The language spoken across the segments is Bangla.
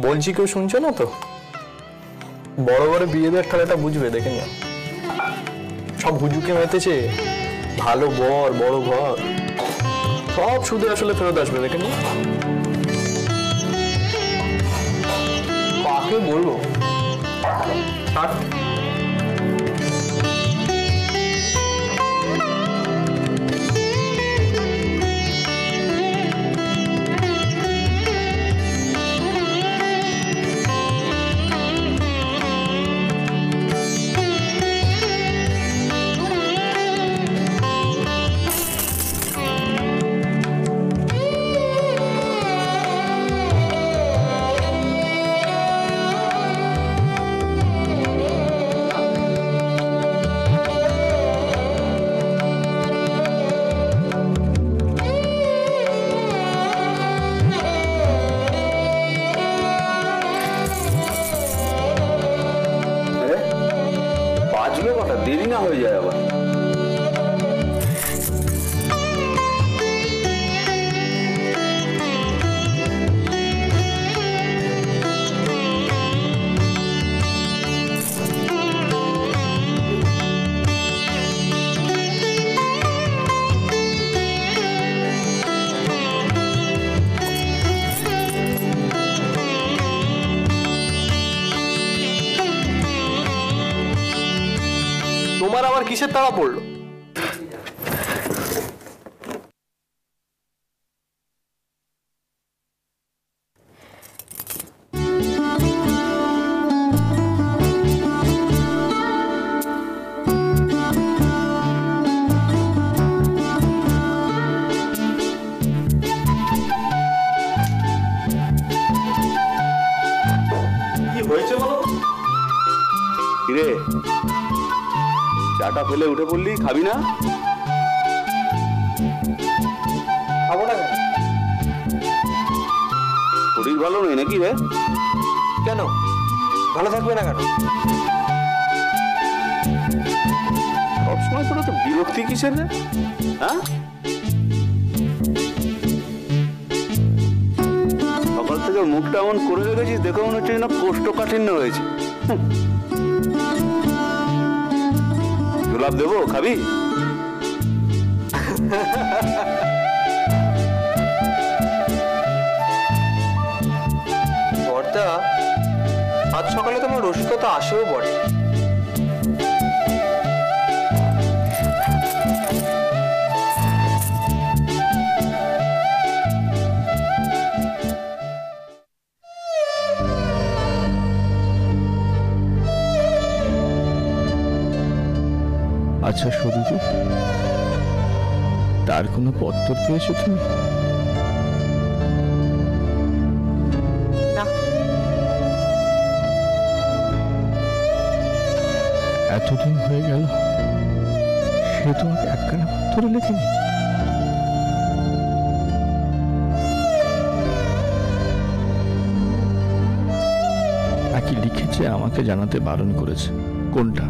বলছি কেউ শুনছো না তো? বড় ঘরে বিয়ে দেওয়ার ঠেলাটা বুঝবে, দেখে নিও। সব হুজুকে মেতেছে, ভালো বর, বড় ঘর, সব সুদে আসলে ফেরত আসবে, দেখে নিও। কাকে বলবো? থাক। দেরি না হয়ে যায় আবার। তোমার আবার কিসের তাড়া পড়লো? কি হয়েছে বলো? কিরে, চাটা ফেলে উঠে পড়লি, খাবি না? খাবো না। শরীর ভালো নেই নাকি রে? কেন ভালো থাকবে না কেন? সবসময় তোরা তো বিরক্তি কিসের রে? হ্যাঁ, সকাল থেকে মুখটা এমন করে রেখেছিস, দেখে মনে হচ্ছে না কোষ্ঠকাঠিন্য হয়েছে। গোলাপ দেবো, খাবি? বর্দা, আজ সকালে তোমার রসিকতা আসেও বটে। আচ্ছা সরুজু, তার কোনো পত্তর পেয়েছো তুমি? না। এতদিন হয়ে গেল, সে তোমাকে একখানা পত্তরে লেখেনি? নাকি লিখেছে, আমাকে জানাতে বারণ করেছে? কোনটা?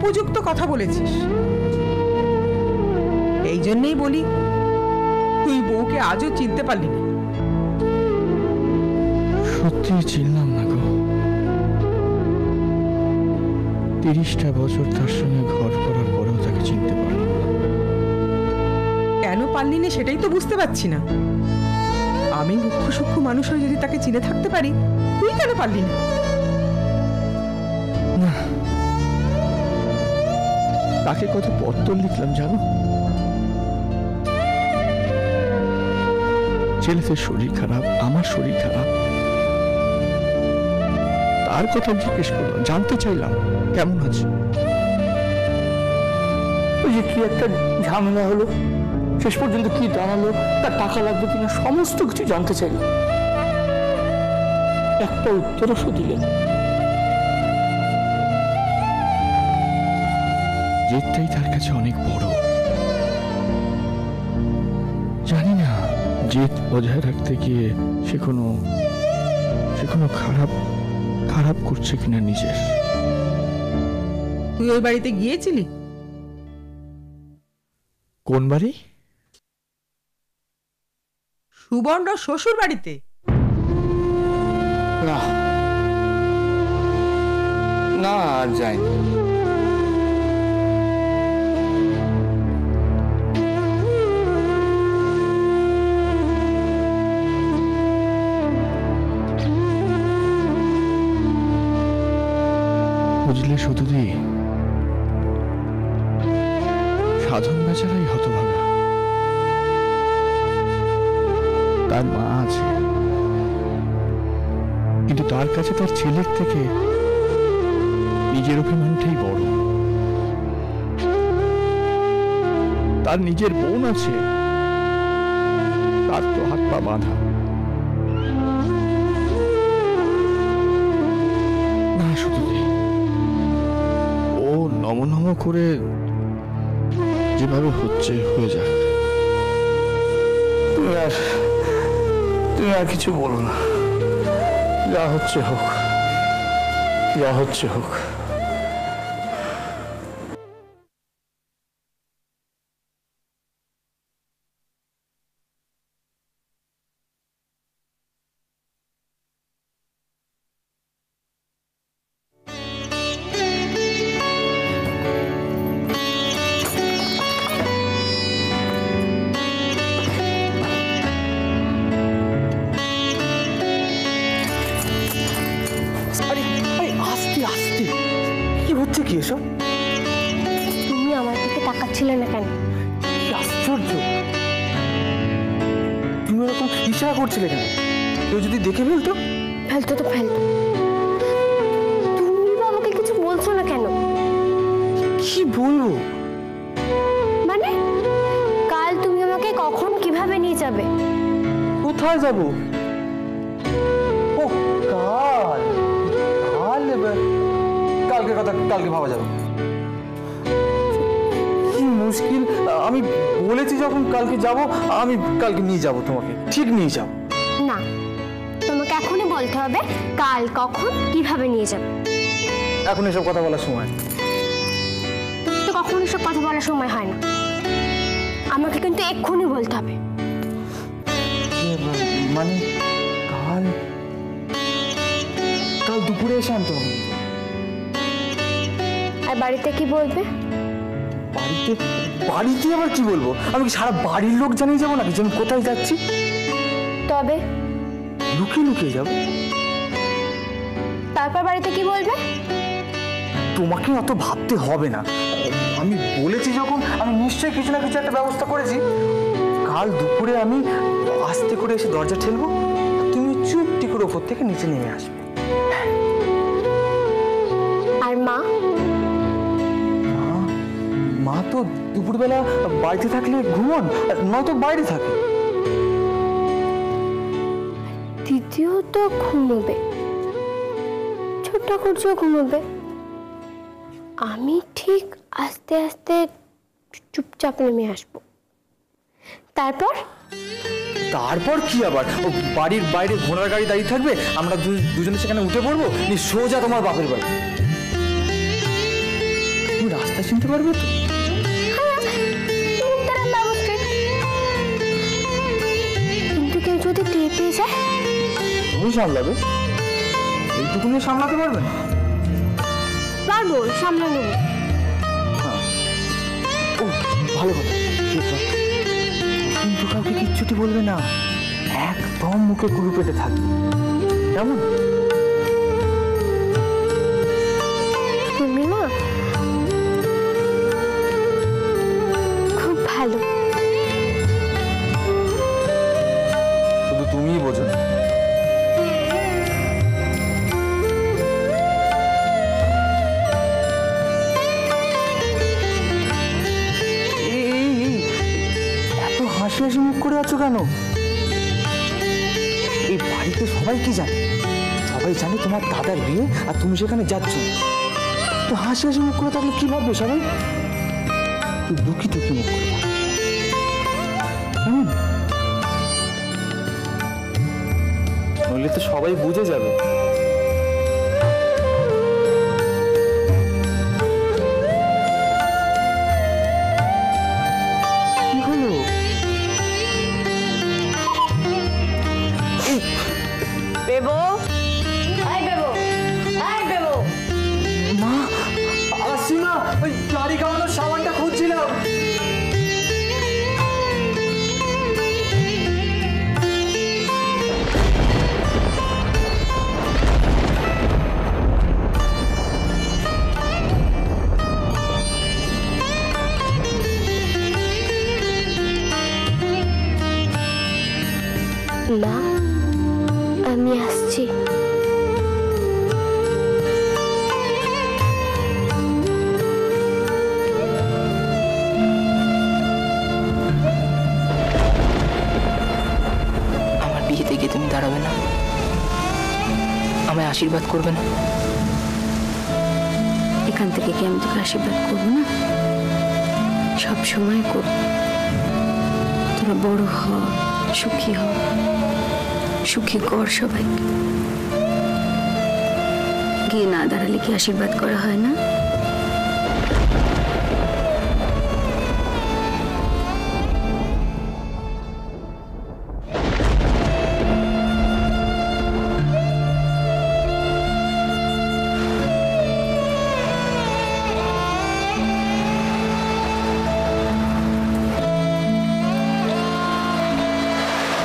উপযুক্ত কথা বলেছিস, এই জন্যই বলি তুই বউকে আজও চিনতে পারলি না। সত্যি চিনলাম না গো। 30টা বছর তার সঙ্গে ঘর করার পরেও তাকে চিনতে পারলাম না। কেন পারলি না সেটাই তো বুঝতে পারছি না। আমি মুখ্য সূক্ষ্ম মানুষ হয়ে যদি তাকে চিনে থাকতে পারি, তুই কেন পারলি না? তাকে কত পত্তর লিখলাম জানো? ছেলেদের শরীর খারাপ, আমার শরীর খারাপ, তার কথা জিজ্ঞেস করলাম, জানতে চাইলাম কেমন আছে। ওই যে কি একটা ঝামেলা হলো, শেষ পর্যন্ত কি দাঁড়ালো, তার টাকা লাগবে কিনা, সমস্ত কিছু জানতে চাইলাম। একটা উত্তরও সে দিলেন। জেদটাই তার কাছে অনেক বড়। জানি না জেদ বজায় রাখতে গিয়ে সে কোনো খারাপ করছে কিনা নিজের। তুই ওই বাড়িতে গিয়েছিলি? কোন বাড়ি? সুবর্ণ শ্বশুর বাড়িতে? না না, আর যাইনি। বুঝলে সতুদি, সাধন বেচারাই হতভাগা। তার মা আছে, কিন্তু তার কাছে তার ছেলের থেকে নিজের অভিমানটাই বড়। তার নিজের বোন আছে, তার তো হাত পা বাঁধা। না সতুদি, ও নম নম করে যেভাবে হচ্ছে হয়ে যাক। তুমি আর কিছু বলো না, যা হচ্ছে হোক, যা হচ্ছে হোক। আস্তে আস্তে, কি হচ্ছে কি এসব? তুমি আমার দিকে তাকাচ্ছিলে না কেন? কি আশ্চর্য, তুমি ওরকম ইশারা করছিলে কেন? কেউ যদি দেখে ফেলতো? ফেলতো তো ফেলতো। তুমি বাবাকে কিছু বলছো না কেন? কি বলবো? মানে কাল তুমি আমাকে কখন কিভাবে নিয়ে যাবে? কোথায় যাব? ও কাল, কালকে কথা কালকে ভাবা যাবে। কি মুশকিল, আমি বলেছি যখন কালকে যাব, আমি কালকে নিয়ে যাব তোমাকে, ঠিক নিয়ে যাব। না, তোমাকে এখনই বলতে হবে কাল কখন কিভাবে নিয়ে যাবে। এখন এসব কথা বলার সময়। তো কখন এসব কথা বলার সময় হয় না, আমাকে কিন্তু এক্ষুনি বলতে হবে। মানে কাল কাল দুপুরে এসে আনতে হবে। আর বাড়িতে কি বলবে? বাড়িতে বাড়িতে আবার কি বলবো? আমি কি সারা বাড়ির লোক জানিয়ে যাবো নাকি যে আমি কোথায় যাচ্ছি? তবে লুকিয়ে লুকিয়ে যাবো। তারপর বাড়িতে কি বলবে? তোমাকে অত ভাবতে হবে না, আমি বলেছি যখন, আমি নিশ্চয়ই কিছু না কিছু একটা ব্যবস্থা করেছি। কাল দুপুরে আমি আস্তে করে এসে দরজা ঠেলবো, তুমি চুপটি করে ওপর থেকে নিচে নেমে আসবে। আর মা? মা তো দুপুরবেলা বাড়িতে থাকলে ঘুমন, নয়তো বাইরে থাকে। দিদিও তো ঘুমোবে, ছোট করছো ঘুমোবে। আমি ঠিক আস্তে আস্তে চুপচাপ নেমে আসবো। তারপর তারপর কি আবার? ও বাড়ির বাইরে ঘোড়ার গাড়ি দাঁড়িয়ে থাকবে, আমরা দুজনে সেখানে উঠে পড়বো, সোজা তোমার বাপের বাড়ি। তুমি রাস্তা চিনতে পারবে তো? কিন্তু কেউ যদি টের পেয়ে যায়? তুমি সামলাবে, এইটুকুনি সামলাতে পারবে না? পারবো, সামলে নেব। ও ভালো কথা, কিন্তু কাউকে কিচ্ছুটি বলবে না, একদম মুখে কুলু পেটে থাকবে, কেমন? তুমি না খুব ভালো। শুধু তুমিই বোঝো না। এত হাসি হাসি মুখ করে আছো কেন? এই বাড়িতে সবাই কি জানে? সবাই জানে তোমার দাদার বিয়ে আর তুমি সেখানে যাচ্ছ। তো হাসি হাসি মুখ করে থাকলে কি ভাববে সবাই? তুই দুঃখী টুকি মুখ করে থাক, কেমন? নইলে তো সবাই বুঝে যাবে। কি হলো? মা, আমি আসছি। আমার বিয়েতে গিয়ে তুমি দাঁড়াবে না? আমায় আশীর্বাদ করবে না? এখান থেকে কি আমি তোকে আশীর্বাদ করবো না? সব সময় করব। তোরা বড় হ, সুখী হ, সুখী কর সবাইকে। গিয়ে না দাঁড়ালে কি আশীর্বাদ করা হয় না?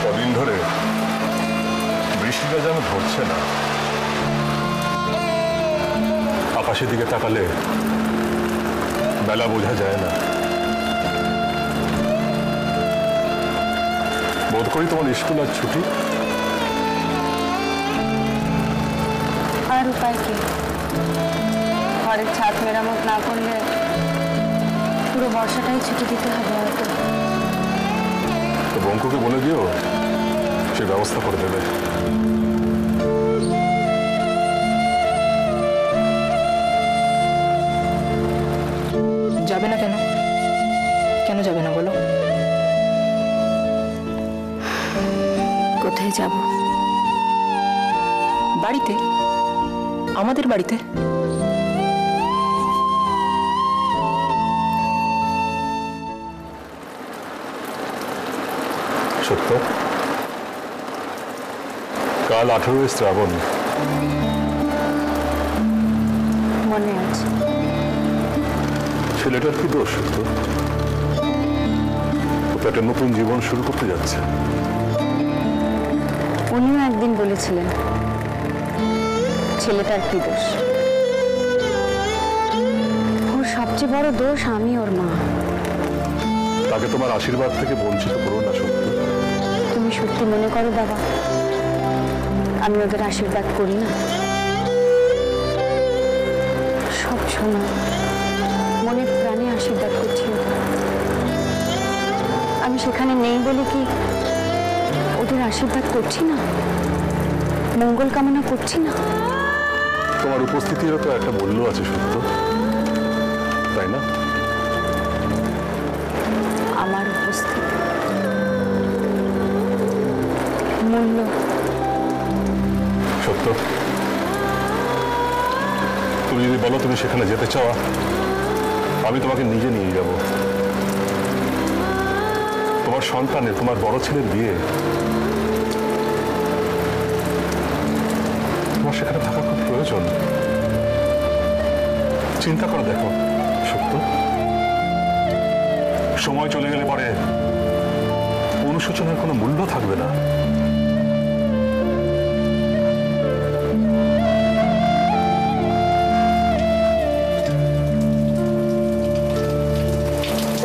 কদিন ধরে বৃষ্টিটা যেন ধরছে না। আকাশের দিকে তাকালে বেলা বোঝা যায় না। বোধ করি তোমার স্কুল আর ছুটি। আর উপায় কি? ঘরের ছাদ মেরামত না করলে পুরো বর্ষাটাই ছুটি দিতে হবে হয়তো। তো বঙ্কুকে বলে দিও, সে ব্যবস্থা করে দেবে। যাবে না কেন? কেন যাবে না বলো? কোথায় যাব? বাড়িতে, আমাদের বাড়িতে। সত্য, কাল 18 শ্রাবণ। মনে আছে। ছেলেটার কি দোষ? সত্য, ও তো একটা নতুন জীবন শুরু করতে যাচ্ছে। উনিও একদিন বলেছিলেন ছেলেটার কি দোষ। ওর সবচেয়ে বড় দোষ আমি ওর মা। তাকে তোমার আশীর্বাদ থেকে বঞ্চিত করো না। সত্য, তুমি সত্যি মনে করো বাবা আমি ওদের আশীর্বাদ করি না? সব সময় মনে প্রাণে আশীর্বাদ করছি ওদের। আমি সেখানে নেই বলে কি ওদের আশীর্বাদ করছি না, মঙ্গল কামনা করছি না? তোমার উপস্থিতিরও তো একটা মূল্য আছে সত্য, তাই না? আমার উপস্থিতি মূল্য? সত্য, তুমি যদি বলো তুমি সেখানে যেতে চাও, আমি তোমাকে নিজে নিয়ে যাব। তোমার সন্তানের, তোমার বড় ছেলের বিয়ে, তোমার সেখানে থাকা খুব প্রয়োজন। চিন্তা করে দেখো সত্য, সময় চলে গেলে পরে অনুশোচনার কোনো মূল্য থাকবে না।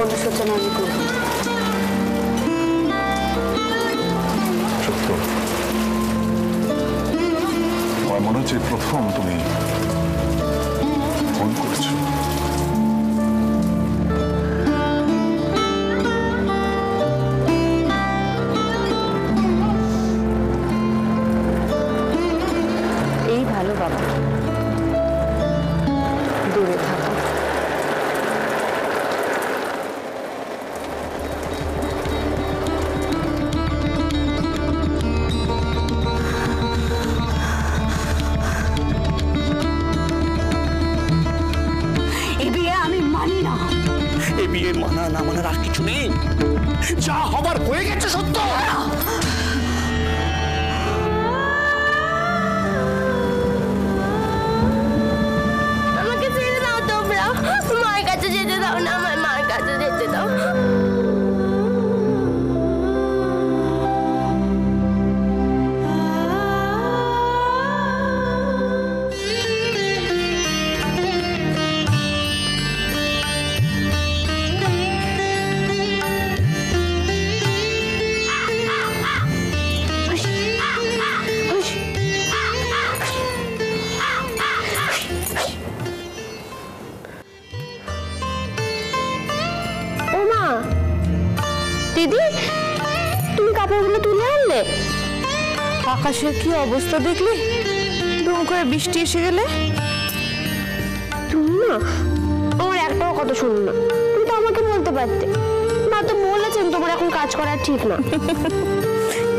অনুশোচনা আমি করব। সত্য, আমার মনে হচ্ছে প্রথম তুমি ফোন করেছো। এই ভালো বাবা, দূরে থাকো। এ বিয়ে মানা না মানার আর কিছু নেই, যা হবার হয়ে গেছে। সত্য, আমাকে ছেড়ে দাও তোমরা, মায়ের কাছে যেতে দাও না, আমার মায়ের কাছে যেতে দাও। দেখলি? তুমি কাপড়গুলো তুলে আনলে? আকাশের কি অবস্থা দেখলি? দুম করে বৃষ্টি এসে গেলে। তুমি না আমার একটাও কথা শুনো না। তুমি তো আমাকে বলতে পারতে। মা তো বলেছেন তোমার এখন কাজ করা ঠিক না।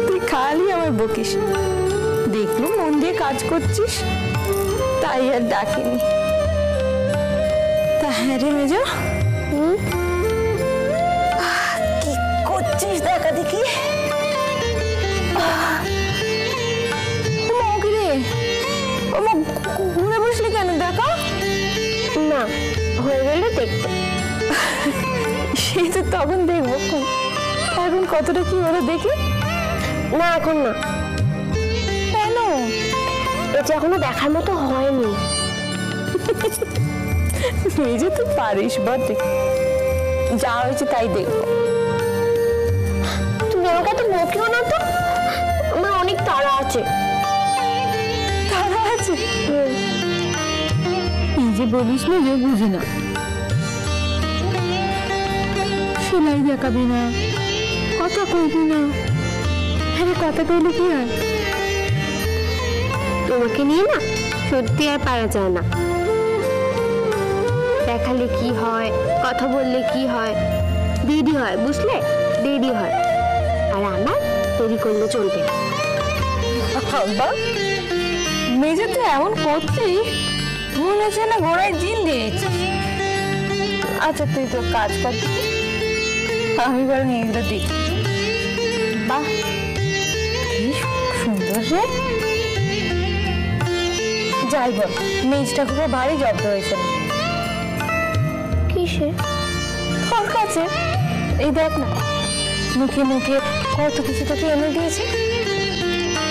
তুই খালি আমার বকিস, দেখলু মন দিয়ে কাজ করছিস তাই আর ডাকিনি। তা হ্যাঁ রে মেজো, কি করছিস দেখা দেখি। ঘুরে বসলি কেন? দেখা না হয়ে গেলে দেখতে। সে তো তখন দেখবো, এখন কতটা কি হলো দেখি। না এখন না। কেন? এটা এখনো দেখার মতো হয়নি। মেজো তুই পারিস বটে, যা হয়েছে তাই দেখবো। তুমি আমাকে এত বকিও না তো, আমার অনেক তাড়া আছে। তারা আছে? এই যে বলিস না যে বুঝি না, সেলাই দেখাবি না, কথা কইবি না। হ্যাঁ কথা কইলে কি হয়? তোমাকে নিয়ে না সত্যি আর পারা যায় না। দেখালে কি হয়, কথা বললে কি হয়, দেরি হয় বুঝলে, দেরি হয়। আর আমার দেরি করলে চলবে না। বাবা মেজে তো এমন করছিস মনে হচ্ছে না ঘোড়ায় জিন দিয়েছিস। আচ্ছা তুই তো কাজ কর, আমি বরং এগুলো দেখি। বাহ কি সুন্দর রে। যাই বল, মেজটা খুব ভারী জব্দ হয়েছে। কিসে? তোর কাছে এই দেখ না, মুখে মুখে কত কিছু তোকে এনে দিয়েছে।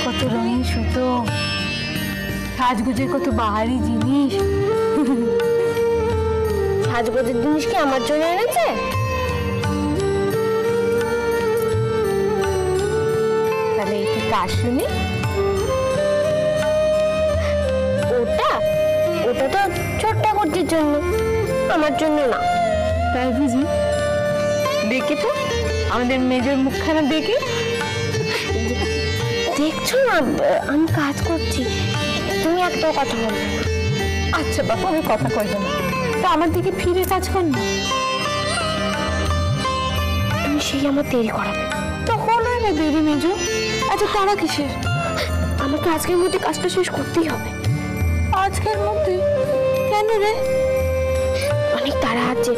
কত রঙিন সুতো, সাজগোজের কত বাহারি জিনিস। সাজগোজের জিনিস কি আমার জন্য এনেছে? তাহলে একটু কাজ শুনি। ওটা ওটা তো ছোট্ট করতির জন্য, আমার জন্য না। তাই বুঝি? দেখি তো আমাদের মেজর মুখখানা দেখি। দেখছো না আমি কাজ করছি, তুমি একটাও কথা বলবে না। আচ্ছা বাবা আমি কথা কইব না, তা আমার দিকে ফিরে কাজ কর না। তুমি সেই আমার দেরি করাবে। তো হলো না দেরি মেজো, আচ্ছা তারা কিসের? আমাকে আজকের মধ্যে কাজটা শেষ করতেই হবে। আজকের মধ্যে? কেন রে? অনেক তাড়া আছে,